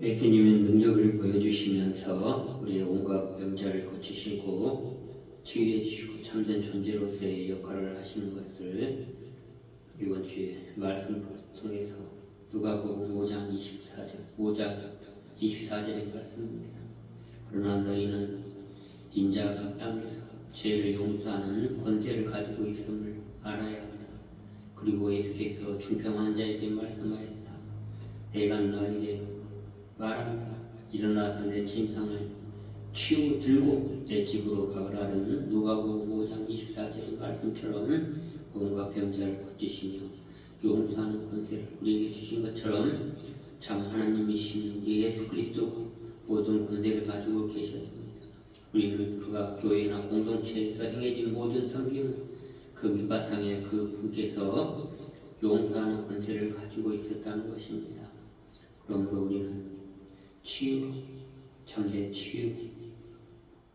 예수님의 능력을 보여주시면서 우리의 온갖 병자를 고치시고 치유해 주시고 참된 존재로서의 역할을 하시는 것을 이번 주에 말씀을 통해서 누가복음 5장 24절의 말씀입니다. 그러나 너희는 인자가 땅에서 죄를 용서하는 권세를 가지고 있음을 알아야 한다. 그리고 예수께서 중병한 자에게 말씀하였다. 내가 너희에게 말한다. 일어나서 내 침상을 치우 들고 내 집으로 가라는 누가복음 5장 24절의 말씀처럼 온갖 병자를 고치시며 용서하는 권세를 우리에게 주신 것처럼 참 하나님이신 우리 예수 그리스도 모든 권세를 가지고 계셨습니다. 우리는 그가 교회나 공동체에서 행해진 모든 섬김은 그 밑바탕에 그 분께서 용서하는 권세를 가지고 있었다는 것입니다. 그러므로 우리는 치유, 참된 치유,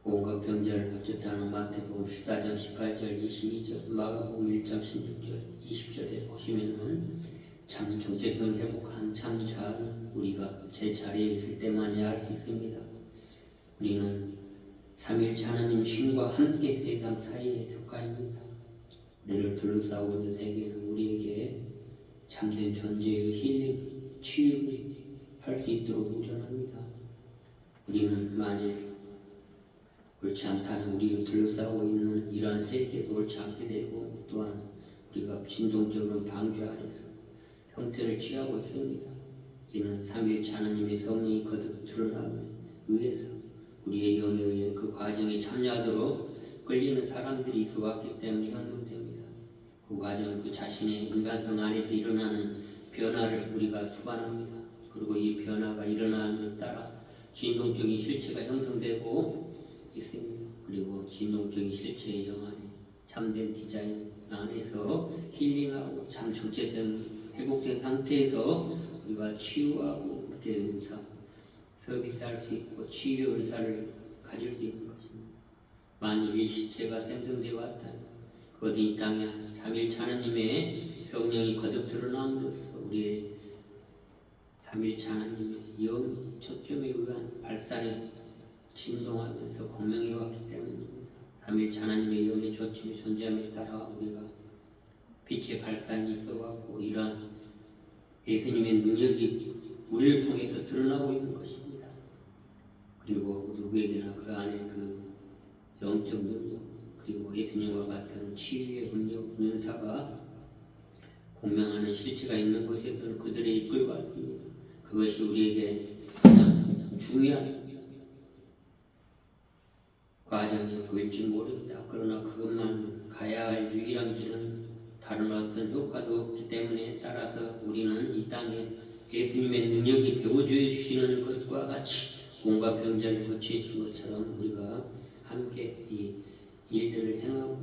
온갖 병자를 고쳤다는 마태복음 14장 18절 22절, 마가복음 1장 16절 20절에 보시면은 참 정체성 회복한 참 자아는 우리가 제 자리에 있을 때만이 알 수 있습니다. 우리는 삼일체 하나님 신과 함께 세상 사이에 속하 있습니다. 우리를 둘러싸고 있는 세계는 우리에게 참된 존재의 힐링, 치유를 할 수 있도록 운전합니다. 우리는 만일 옳지 않다면 우리를 둘러싸고 있는 이러한 세계도 옳지 않게 되고 또한 우리가 진동적인 방주 아래서 형태를 취하고 있습니다. 이는 삼위일체 하나님의 성령이 거듭 드러남에 의해서 우리의 영에 의해 그 과정에 참여하도록 끌리는 사람들이 있어왔기 때문에 형성됩니다. 그 과정은 그 자신의 인간성 안에서 일어나는 변화를 우리가 수반합니다. 그리고 이 변화가 일어남에 따라 진동적인 실체가 형성되고 있습니다. 그리고 진동적인 실체의 영 안에 참된 디자인 안에서 힐링하고 참 정체성 회복된 상태에서 우리가 치유하고 그렇게 은사 서비스할 수 있고 치유 은사를 가질 수 있는 것입니다. 만일 이 실체가 생성되어 왔다면 그것은 이 땅에 삼일체 하나님의 성령이 거듭 드러남으로써 우리의 삼일체 하나님의 영이 초점에 의한 발산에 진동하면서 공명해 왔기 때문입니다. 삼일체 하나님의 영의 초점이 존재함에 따라 우리가 빛의 발산이 있어왔고 이러한 예수님의 능력이 우리를 통해서 드러나고 있는 것입니다. 그리고 누구에게나 그 안에 그 영적 능력 그리고 예수님과 같은 치유의 능력, 은사가 공명하는 실체가 있는 곳에서는 그들을 이끌고 왔습니다. 그것이 우리에게 가장 중요한 과정이 보일지 모릅니다. 그러나 그것만 가야 할 유일한 길은 다른 어떤 효과도 없기 때문에 따라서 우리는 이 땅에 예수님의 능력이 배워주시는 것과 같이 온갖 병자를 고치신 것처럼 우리가 함께 이 일들을 행하고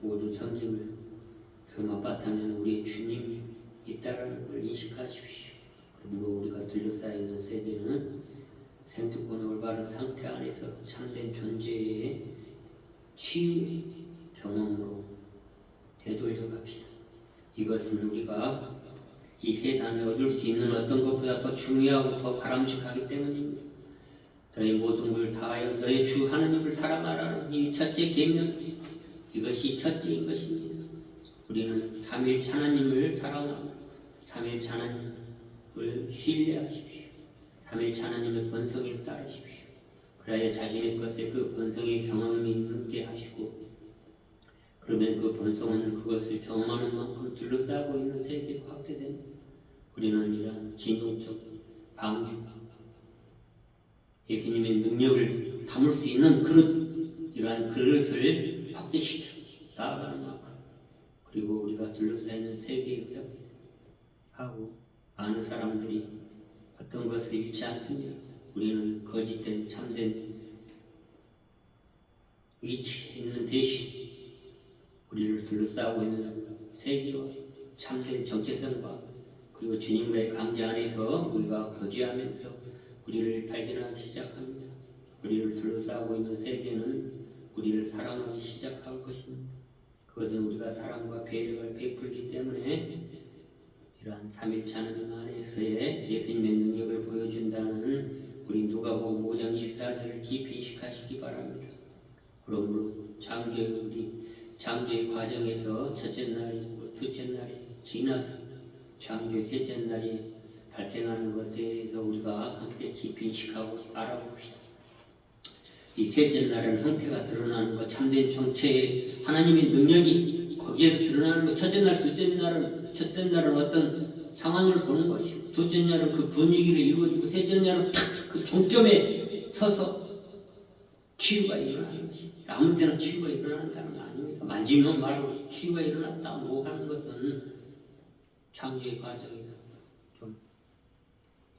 모든 섬김을 그 밑바탕에는 우리의 주님이 있다는 걸 인식하십시오. 그리고 우리가 둘러싸여 있는 세계는 생특권의 올바른 상태 안에서 참된 존재의 치유의 경험으로 되돌려 갑시다. 이것은 우리가 이 세상에 얻을 수 있는 어떤 것보다 더 중요하고 더 바람직하기 때문입니다. 너희 모든 걸 다하여 너희 주 하나님을 사랑하라는 이 첫째 계명, 이것이 첫째인 것입니다. 우리는 삼일체 하나님을 사랑하고 삼일체 하나님을 신뢰하십시오. 삼일체 하나님의 본성을 따르십시오. 그래야 자신의 것에 그 본성의 경험이 있게 하시고 그러면 그 본성은 그것을 경험하는 만큼 둘러싸고 있는 세계가 확대됩니다. 우리는 이러한 진동적 방주 예수님의 능력을 담을 수 있는 그릇 이러한 그릇을 확대시켜 나아가는 만큼 그리고 우리가 둘러싸이는 세계에 하고 많은 사람들이 어떤 것을 잃지 않습니다. 우리는 거짓된 참된 위치에 있는 대신 우리를 둘러싸고 있는 세계와 참된 정체성과 그리고 주님과의 관계 안에서 우리가 교제하면서 우리를 발견하기 시작합니다. 우리를 둘러싸고 있는 세계는 우리를 사랑하기 시작할 것입니다. 그것은 우리가 사랑과 배려를 베풀기 때문에 이러한 3일차 하나님 안에서의 예수님의 능력을 보여준다는 우리 누가복음 5장 24절을 깊이 인식하시기 바랍니다. 그러므로 창조의 과정에서 첫째 날이고 둘째 날이 지나서 창조의 셋째 날이 발생하는 것에 대해서 우리가 함께 깊이 인식하고 알아봅시다. 이 셋째 날은 형태가 드러나는 것, 참된 정체의 하나님의 능력이 거기에서 드러나는 것. 첫째 날, 첫째 날은 어떤 상황을 보는 것이고, 둘째 날은 그 분위기를 이루어주고, 셋째 날은 그 종점에 서서 치유가 일어나는 것입니다. 아무 때나 치유가 일어난다는 거 아닙니다. 만지면 말로 치유가 일어났다 뭐 하는 것은 창조의 과정에서 좀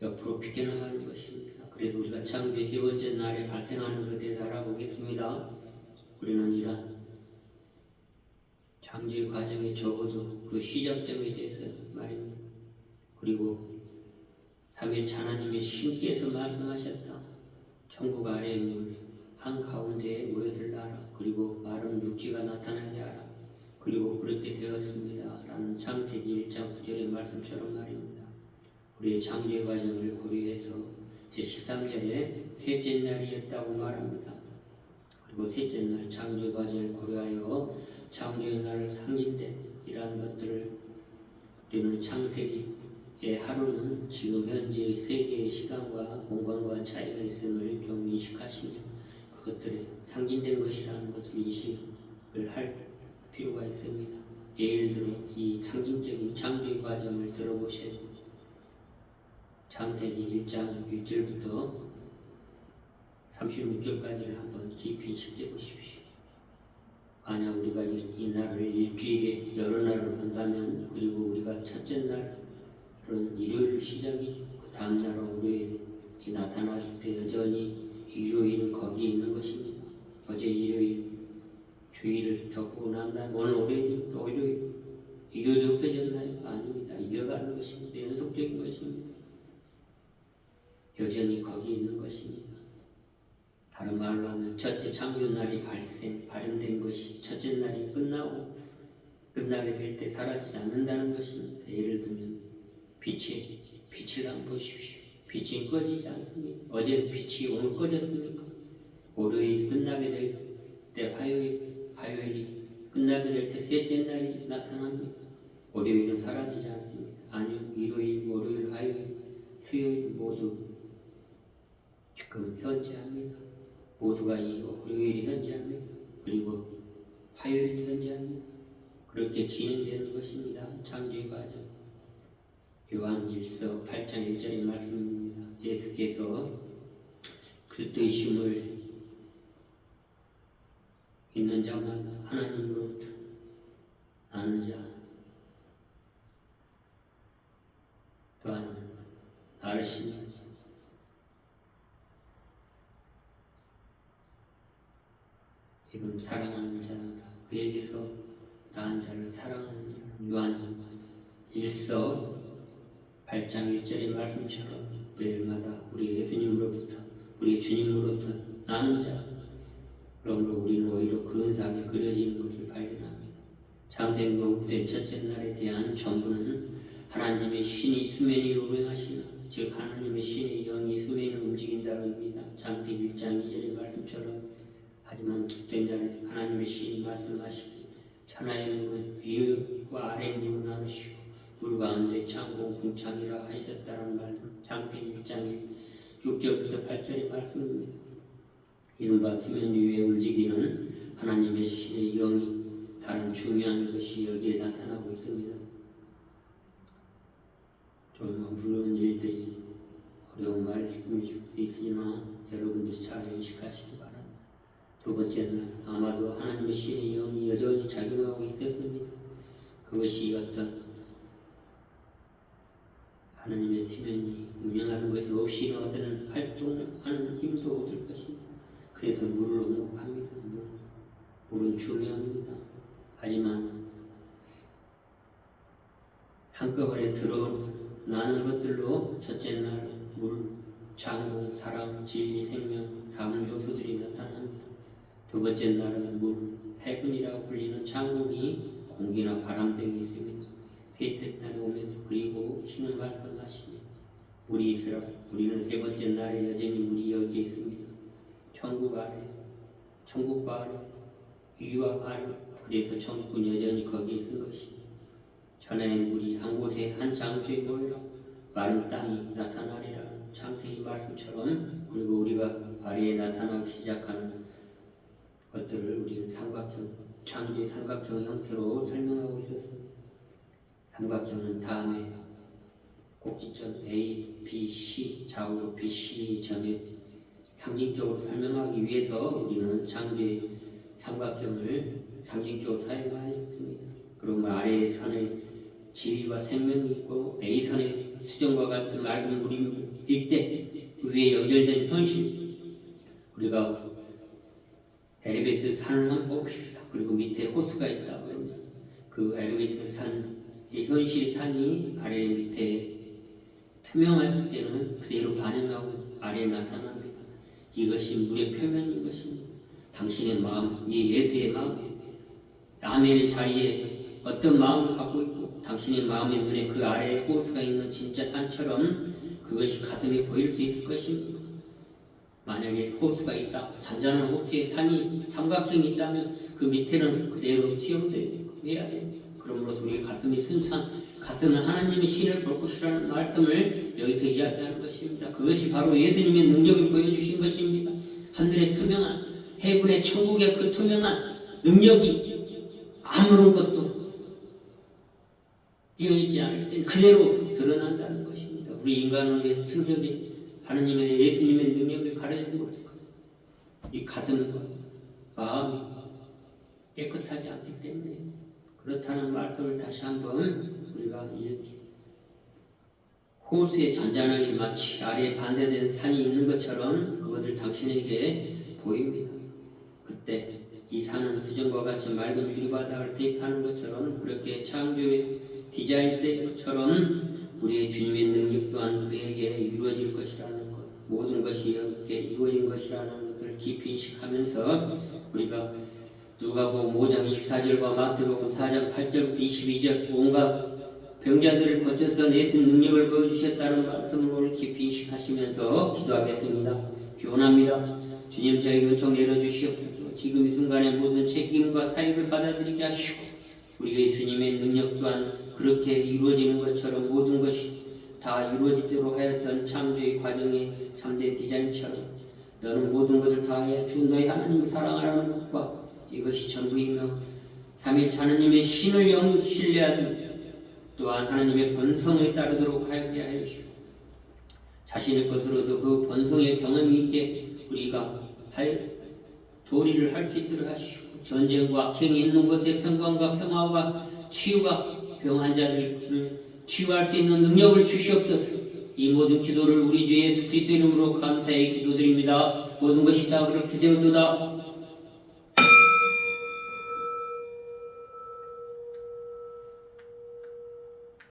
옆으로 비껴나가는 것입니다. 그래도 우리가 창조의 세 번째 날에 발생하는 것에 대해서 알아보겠습니다. 우리는 이러한 창조의 과정에 적어도 그 시작점에 대해서 말입니다. 그리고 3일차 하나님의 신께서 말씀하셨다. 천국 아래의 물 한가운데에 모여들라라. 그리고 마른 육지가 나타나게 하라. 그리고 그렇게 되었습니다. 라는 창세기 1장 9절의 말씀처럼 말입니다. 우리의 창조의 과정을 고려해서 제13절에 셋째 날이었다고 말합니다. 그리고 셋째 날 창조의 과정을 고려하여 창조의 날을 상징된 이러한 것들을 우리는 창세기의 하루는 지금 현재의 세계의 시간과 공간과 차이가 있음을 좀 인식하시며 그것들에 상징된 것이라는 것을 인식을 할 필요가 있습니다. 예를 들어 이 상징적인 창조의 과정을 들어보셔야죠. 창세기 1장 1절부터 36절까지를 한번 깊이 인식해 보십시오. 만약 우리가 이 날을 일주일에 여러 날을 본다면, 그리고 우리가 첫째 날은 일요일 시작이죠. 그 다음 날은 월요일이 나타났을 때 여전히 일요일은 거기에 있는 것입니다. 어제 일요일 주일을 겪고 난 다음 오늘 월요일부터 일요일이 없어졌나요? 아닙니다. 이어가는 것입니다. 연속적인 것입니다. 여전히 거기에 있는 것입니다. 다른 말로 하면 첫째 창조날이 발현된 것이 첫째 날이 끝나게 될 때 사라지지 않는다는 것입니다. 예를 들면 빛을 한번 보십시오. 빛이 꺼지지 않습니다. 어제 빛이 오늘 꺼졌습니까? 월요일이 끝나게 될 때 화요일이 끝나게 될 때 셋째 날이 나타납니다. 월요일은 사라지지 않습니다. 아니요, 일요일, 월요일, 화요일, 수요일 모두 지금 현재합니다. 모두가 이 월요일이 현재합니다. 그리고 화요일도 현재합니다. 그렇게 진행되는 것입니다. 창조의 과정. 요한 1서 8장 1절의 말씀입니다. 예수께서 그리스도의 심을 있는 자마다 하나님으로부터 나는 자 또한 나르신 이분 사랑하는 자마다 그에게서 나은 자를 사랑하는 자. 요한 1서 8장 1절의 말씀처럼 매일마다 우리 예수님으로부터 우리 주님으로부터 나는 자. 그러므로 우리는 오히려 근사하게 그려지는 것을 발견합니다. 창생된 첫째 날에 대한 전부는 하나님의 신이 수면 위로 운행하시는, 즉 하나님의 신의 영이 수면을 움직인다는 의미다. 창세기 1장 2절의 말씀처럼 하지만 둘째 날에 하나님의 신이 말씀하시기 천하의 물은 위와 아래 물로 나누시고 물 가운데 창공 궁창이라 하셨다는 말씀. 창세기 1장 6절부터 8절의 말씀입니다. 이른바 수면 위에 움직이는 하나님의 신의 영이 다른 중요한 것이 여기에 나타나고 있습니다. 좀 어려운 일들이 어려운 말씀이 있지만 여러분들 잘 인식하시기 바랍니다. 두 번째 날 아마도 하나님의 신의 영이 여전히 작용하고 있었습니다. 그것이 어떤 하나님의 수면이 운영하는 것이 없이는 어떤 활동하는 힘도 없을 것입니다. 그래서 물을 언급합니다. 물은 중요합니다. 하지만 한꺼번에 드러나는 것들로 첫째 날 물, 창공, 사랑, 진리, 생명, 삶 요소들이 나타납니다. 두 번째 날은 물, 해군이라고 불리는 창공이 공기나 바람 등이 있습니다. 셋째 날에 오면서 그리고 신은 말씀하시니 우리는 세 번째 날에 여전히 우리 여기에 있습니다. 천국과 아래, 위와 아래. 그래서 천국은 여전히 거기에 있은 것입니다. 전에 우리 한 곳에 한 장소에 모이라 마른 땅이 나타나리라 창세기 말씀처럼, 그리고 우리가 아래에 나타나기 시작하는 것들을 우리는 창조의 삼각형 형태로 설명하고 있었습니다. 삼각형은 다음에 꼭지점 A, B, C, 좌우로 B, C 점에 상징적으로 설명하기 위해서 우리는 창조의 삼각형을 상징적으로 사용하였습니다. 그러면 아래의 선에 지위와 생명이 있고 A선의 수정과 같은 맑은 물일 때 위에 연결된 현실, 우리가 엘리베이터 산을 한번 봅시다. 그리고 밑에 호수가 있다 그러면 그 엘리베이터 산의 현실의 산이 아래 밑에 투명할 때는 그대로 반응하고 아래에 나타납니다. 이것이 물의 표면인 것입니다. 당신의 마음, 이 예수의 마음, 아멘의 자리에 어떤 마음을 갖고 있고 당신의 마음의 눈에 그 아래에 호수가 있는 진짜 산처럼 그것이 가슴에 보일 수 있을 것입니다. 만약에 호수가 있다, 잔잔한 호수에 산이 삼각형이 있다면 그 밑에는 그대로 투영돼야 됩니다. 그러므로 우리 가슴이 순수한, 가슴은 하나님의 신을 볼 것이라는 말씀을 여기서 이야기하는 것입니다. 그것이 바로 예수님의 능력을 보여주신 것입니다. 하늘의 투명한, 해군의 천국의 그 투명한 능력이 아무런 것도 띄어있지 않을 때 그대로 드러난다는 것입니다. 우리 인간을 위해서 특별히 하나님의 예수님의 능력을 가르치는 것입니다. 이 가슴과 마음이 깨끗하지 않기 때문에 그렇다는 말씀을 다시 한번 우리가 이렇게 호수에 잔잔하게 마치 아래에 반대된 산이 있는 것처럼 그것을 당신에게 보입니다. 그때 이 산은 수정과 같이 맑은 유리바닥을 대입하는 것처럼 그렇게 창조의 디자인 때처럼 우리의 주님의 능력 또한 그에게 이루어질 것이라는 것, 모든 것이 이렇게 이루어진 것이라는 것을 깊이 인식하면서 우리가 누가복음 5장 24절과 마태복음 4장 8절부터 22절 온갖 병자들을 고쳤던 예수의 능력을 보여주셨다는 말씀을 오늘 깊이 인식하시면서 기도하겠습니다. 기원합니다. 주님, 저희 요청 내려주시옵소서. 지금 이 순간에 모든 책임과 사역을 받아들이게 하시고 우리의 주님의 능력 또한 그렇게 이루어지는 것처럼 모든 것이 다 이루어지도록 하였던 창조의 과정의 참된 디자인처럼 너는 모든 것을 다하여 주 너희 하나님을 사랑하라는 것과 이것이 전부이며 삼일체 하나님의 신을 영 신뢰하듯 또한 하나님의 본성에 따르도록 하게 하시고 자신의 것으로도 그 본성의 경험이 있게 우리가 도리를 할 수 있도록 하시고 전쟁과 악행이 있는 곳에 평강과 평화와 치유가 병 환자들을 치유할 수 있는 능력을 주시옵소서. 이 모든 기도를 우리 주 예수 그리스도 이름으로 감사히 기도드립니다. 모든 것이 다 그렇게 되었도다.